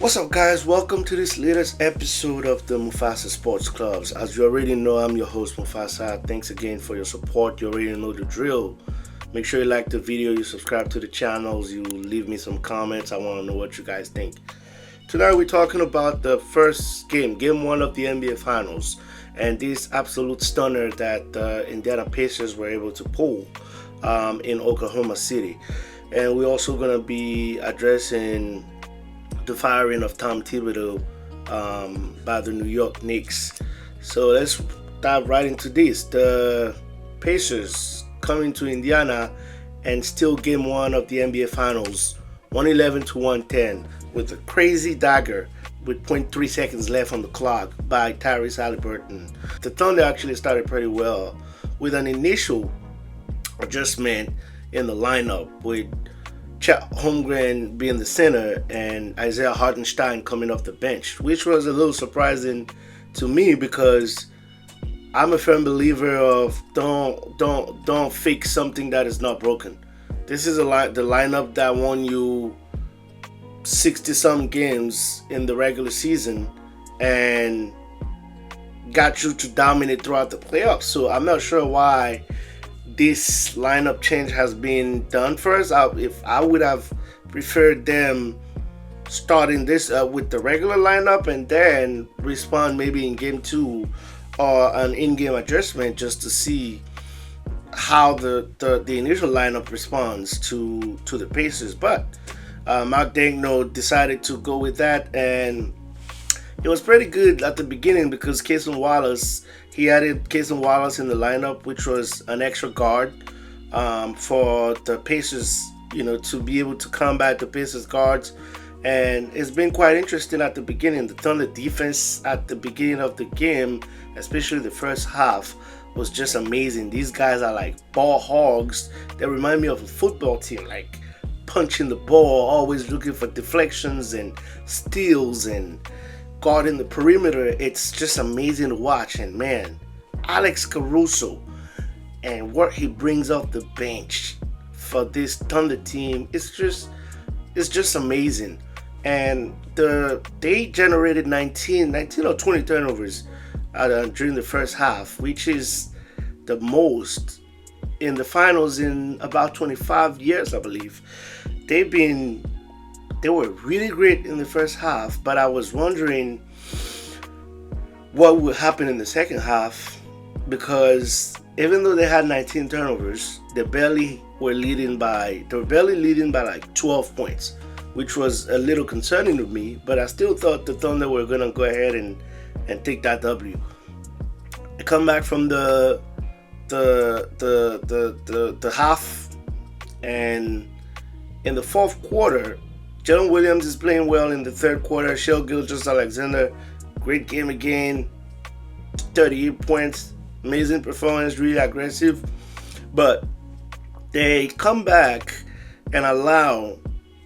What's up, guys? Welcome to this latest episode of the Mufasa Sports Clubs. As you already know, I'm your host, Mufasa. Thanks again for your support. You already know the drill. Make sure you like the video, you subscribe to the channels, you leave me some comments. I want to know what you guys think. Tonight, we're talking about the first game 1 of the NBA Finals, and this absolute stunner that the Indiana Pacers were able to pull in Oklahoma City. And we're also going to be addressing the firing of Tom Thibodeau by the New York Knicks. So let's dive right into this. The Pacers coming to Indiana and still game 1 of the NBA Finals, 111 to 110, with a crazy dagger with 0.3 seconds left on the clock by Tyrese Haliburton. The Thunder actually started pretty well with an initial adjustment in the lineup with Chet Holmgren being the center and Isaiah Hartenstein coming off the bench, which was a little surprising to me because I'm a firm believer of don't fix something that is not broken. This is the lineup that won you 60-some games in the regular season and got you to dominate throughout the playoffs. So I'm not sure why this lineup change has been done first. If I would have preferred them starting this with the regular lineup and then respond maybe in game 2 or an in-game adjustment just to see how the initial lineup responds to the Pacers. But Mark Daigneault decided to go with that, and it was pretty good at the beginning because he added Cason Wallace in the lineup, which was an extra guard for the Pacers, to be able to combat the Pacers guards. And it's been quite interesting at the beginning. The Thunder defense at the beginning of the game, especially the first half, was just amazing. These guys are like ball hogs. They remind me of a football team, like punching the ball, always looking for deflections and steals and guarding the perimeter. It's just amazing to watch. And man, Alex Caruso and what he brings off the bench for this Thunder team, it's just amazing. And they generated 19 or 20 turnovers during the first half, which is the most in the finals in about 25 years, I believe. They were really great in the first half, but I was wondering what would happen in the second half, because even though they had 19 turnovers, they were barely leading by like 12 points, which was a little concerning to me, but I still thought the Thunder were going to go ahead and take that W. They come back from the half, and in the fourth quarter, Jalen Williams is playing well in the third quarter. Shai Gilgeous-Alexander, great game again, 38 points, amazing performance, really aggressive. But they come back and allow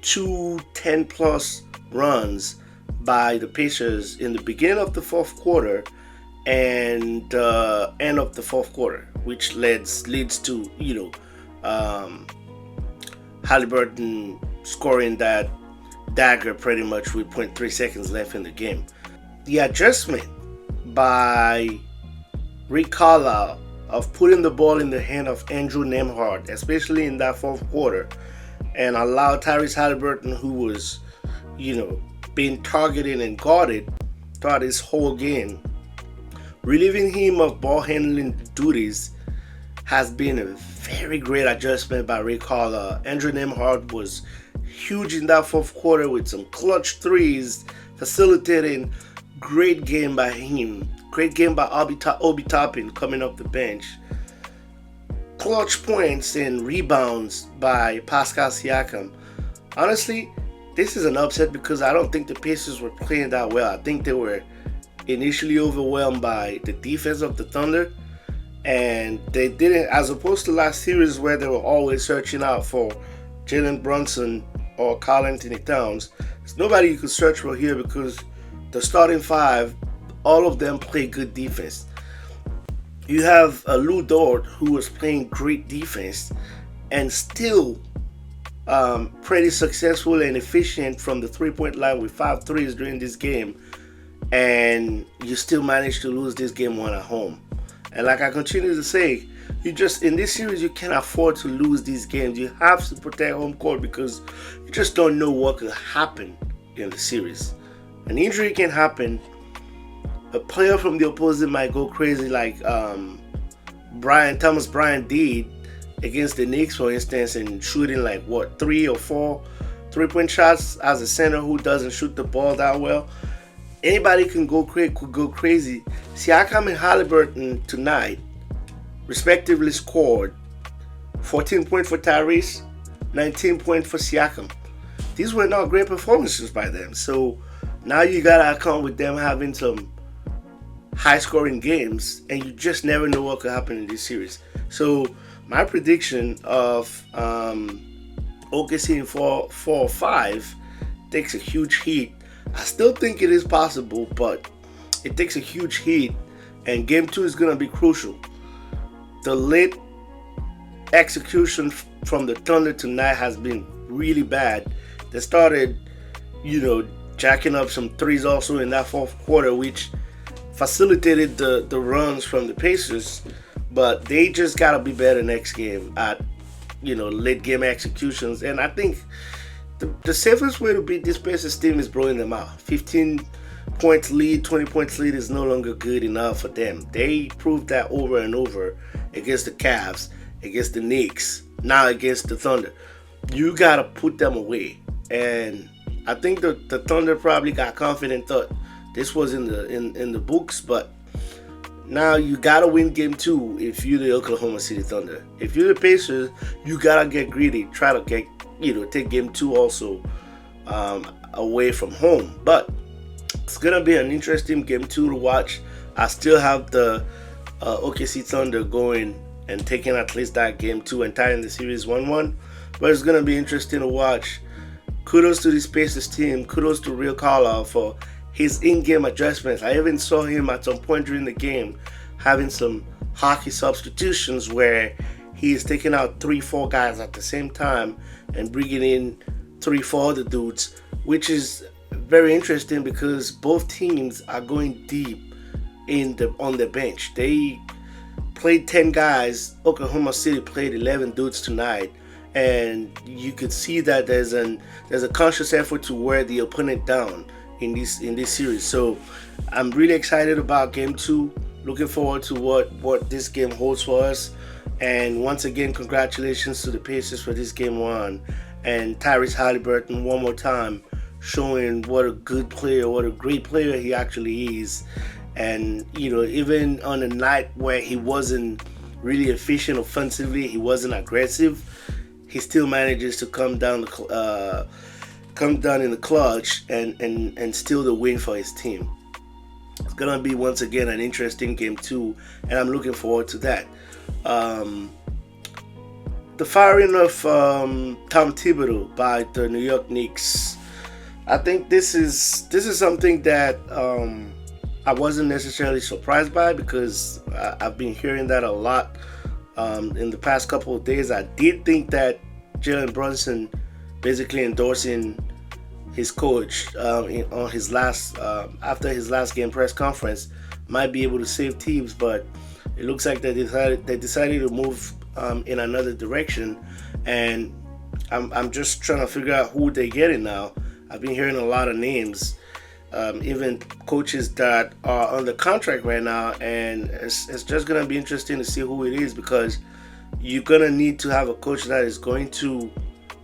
2 10-plus runs by the Pacers in the beginning of the fourth quarter and end of the fourth quarter, which leads to Haliburton scoring that dagger pretty much with 0.3 seconds left in the game. The adjustment by Rick Carlisle of putting the ball in the hand of Andrew Nembhard, especially in that fourth quarter, and allowed Tyrese Haliburton, who was, being targeted and guarded throughout his whole game, relieving him of ball handling duties, has been a very great adjustment by Rick Carlisle. Andrew Nembhard was huge in that fourth quarter with some clutch threes, facilitating. Great game by him. Great game by Obi Toppin coming off the bench. Clutch points and rebounds by Pascal Siakam. Honestly, this is an upset because I don't think the Pacers were playing that well. I think they were initially overwhelmed by the defense of the Thunder, and they didn't, as opposed to last series where they were always searching out for Jalen Brunson or Karl Anthony Towns. There's nobody you could search for here because the starting five, all of them play good defense. You have a Lou Dort who was playing great defense and still pretty successful and efficient from the 3-point line with 5 threes during this game, and you still managed to lose this game one at home. And like I continue to say, you just in this series you can't afford to lose these games. You have to protect home court because you just don't know what could happen in the series. An injury can happen. A player from the opposite might go crazy, like Thomas Bryant did against the Knicks, for instance, and shooting like 3 or 4 3-point shots as a center who doesn't shoot the ball that well. Anybody could go crazy. Siakam and Haliburton tonight, respectively, scored 14 points for Tyrese, 19 points for Siakam. These were not great performances by them. So now you gotta account with them having some high-scoring games, and you just never know what could happen in this series. So my prediction of OKC in 4 or 5 takes a huge heat. I still think it is possible, but it takes a huge heat, and Game 2 is going to be crucial. The late execution from the Thunder tonight has been really bad. They started, jacking up some threes also in that fourth quarter, which facilitated the runs from the Pacers, but they just got to be better next game at, late game executions. And I think the safest way to beat this Pacers team is blowing them out. 15 points lead, 20 points lead is no longer good enough for them. They proved that over and over against the Cavs, against the Knicks, now against the Thunder. You got to put them away. And I think the Thunder probably got confident, thought this was in the books, but now you gotta win Game 2 if you're the Oklahoma City Thunder. If you're the Pacers, you gotta get greedy, try to get take Game 2 also away from home. But it's gonna be an interesting Game 2 to watch. I still have the OKC Thunder going and taking at least that Game 2 and tying the series 1-1. But it's gonna be interesting to watch. Kudos to this Pacers team. Kudos to Real Carlisle for his in-game adjustments. I even saw him at some point during the game having some hockey substitutions where he is taking out 3-4 guys at the same time and bringing in 3-4 other dudes, which is very interesting because both teams are going deep on the bench. They played 10 guys. Oklahoma City played 11 dudes tonight, and you could see that there's a conscious effort to wear the opponent down in this series. So I'm really excited about Game 2. Looking forward to what this game holds for us. And once again, congratulations to the Pacers for this Game 1. And Tyrese Haliburton one more time showing what a good player, what a great player he actually is. And even on a night where he wasn't really efficient offensively, he wasn't aggressive, he still manages to come down in the clutch and steal the win for his team. It's gonna be once again an interesting Game 2, and I'm looking forward to that. The firing of Tom Thibodeau by the New York Knicks. I think this is something that I wasn't necessarily surprised by because I've been hearing that a lot in the past couple of days. I did think that Jalen Brunson basically endorsing his coach on his last after his last game press conference might be able to save teams, but it looks like they decided to move in another direction, and I'm just trying to figure out who they're getting now. I've been hearing a lot of names, even coaches that are under contract right now, and it's just gonna be interesting to see who it is because you're gonna need to have a coach that is going to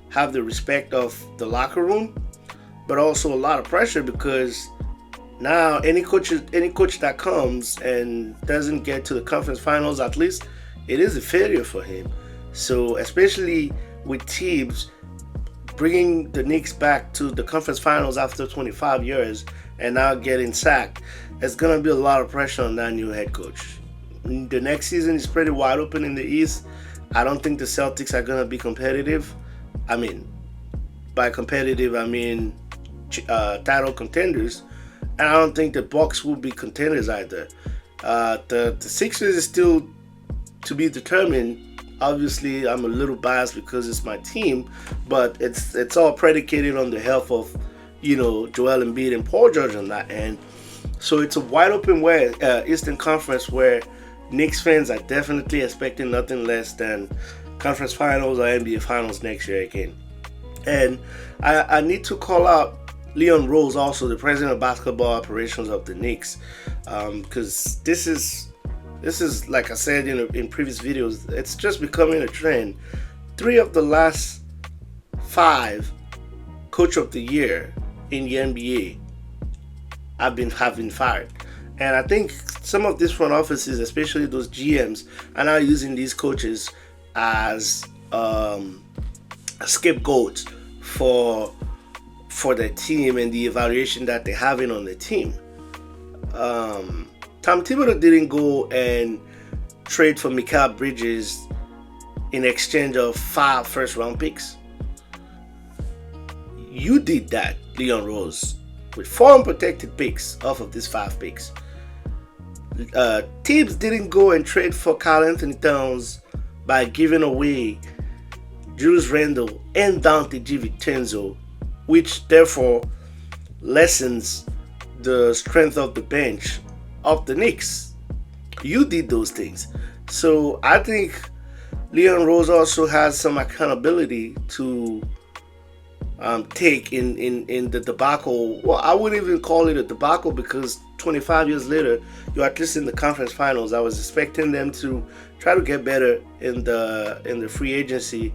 have the respect of the locker room, but also a lot of pressure because now any coach that comes and doesn't get to the conference finals, at least it is a failure for him. So especially with teams bringing the Knicks back to the conference finals after 25 years and now getting sacked, it's going to be a lot of pressure on that new head coach. The next season is pretty wide open in the East. I don't think the Celtics are going to be competitive. I mean, by competitive, I mean title contenders. And I don't think the Bucks will be contenders either. The Sixers is still to be determined Obviously, I'm a little biased because it's my team, but it's all predicated on the health of, Joel Embiid and Paul George on that end. So it's a wide open Eastern Conference where Knicks fans are definitely expecting nothing less than conference finals or NBA finals next year again. And I need to call out Leon Rose, also the president of basketball operations of the Knicks, because this is like I said in previous videos, it's just becoming a trend. 3 of the last 5 coach of the year in the NBA have been fired, and I think some of these front offices, especially those GMs, are now using these coaches as scapegoats for their team and the evaluation that they're having on the team. Tom Thibodeau didn't go and trade for Mikal Bridges in exchange of 5 first-round picks. You did that, Leon Rose, with 4 unprotected picks off of these 5 picks. Tibbs didn't go and trade for Karl Anthony Towns by giving away Julius Randle and Dante DiVincenzo, which therefore lessens the strength of the bench of the Knicks. You did those things. So I think Leon Rose also has some accountability to take in the debacle. Well, I wouldn't even call it a debacle because 25 years later, you're at least in the conference finals. I was expecting them to try to get better in the free agency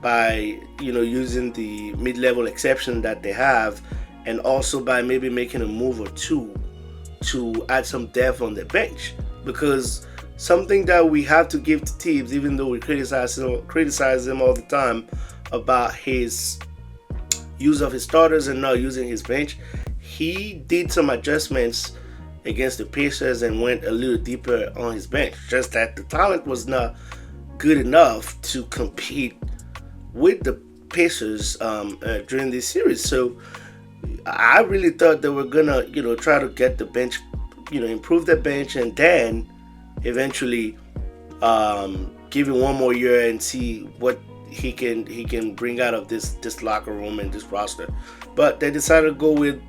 by using the mid-level exception that they have, and also by maybe making a move or two to add some depth on the bench. Because something that we have to give to Tibbs, even though we criticize him all the time about his use of his starters and not using his bench, he did some adjustments against the Pacers and went a little deeper on his bench. Just that the talent was not good enough to compete with the Pacers during this series. So I really thought they were gonna, try to get the bench, improve the bench, and then eventually give him one more year and see what he can bring out of this locker room and this roster. But they decided to go with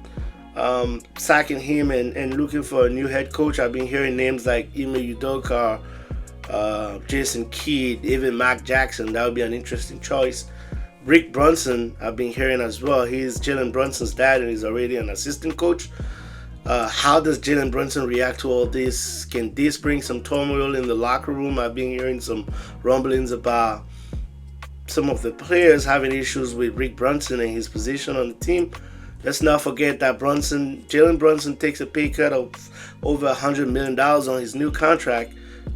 sacking him and looking for a new head coach. I've been hearing names like Ime Udoka, Jason Kidd, even Mac Jackson. That would be an interesting choice. Rick Brunson, I've been hearing as well. He's Jalen Brunson's dad and he's already an assistant coach. How does Jalen Brunson react to all this? Can this bring some turmoil in the locker room? I've been hearing some rumblings about some of the players having issues with Rick Brunson and his position on the team. Let's not forget that Jalen Brunson takes a pay cut of over $100 million on his new contract,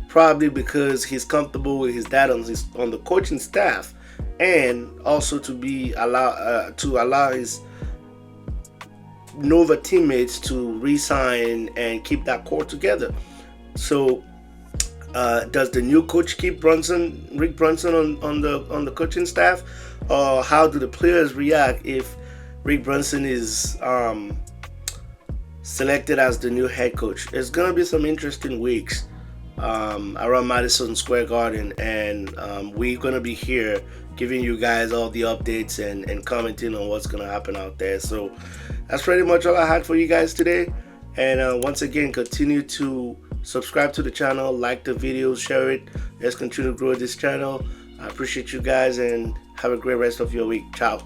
probably because he's comfortable with his dad on the coaching staff, and also to allow his Nova teammates to re-sign and keep that core together. So does the new coach keep Rick Brunson on the coaching staff, or how do the players react if Rick Brunson is selected as the new head coach? It's gonna be some interesting weeks around Madison Square Garden, and we're gonna be here giving you guys all the updates and commenting on what's gonna happen out there. So that's pretty much all I had for you guys today. And once again, continue to subscribe to the channel, like the videos, share it. Let's continue to grow this channel. I appreciate you guys and have a great rest of your week. Ciao.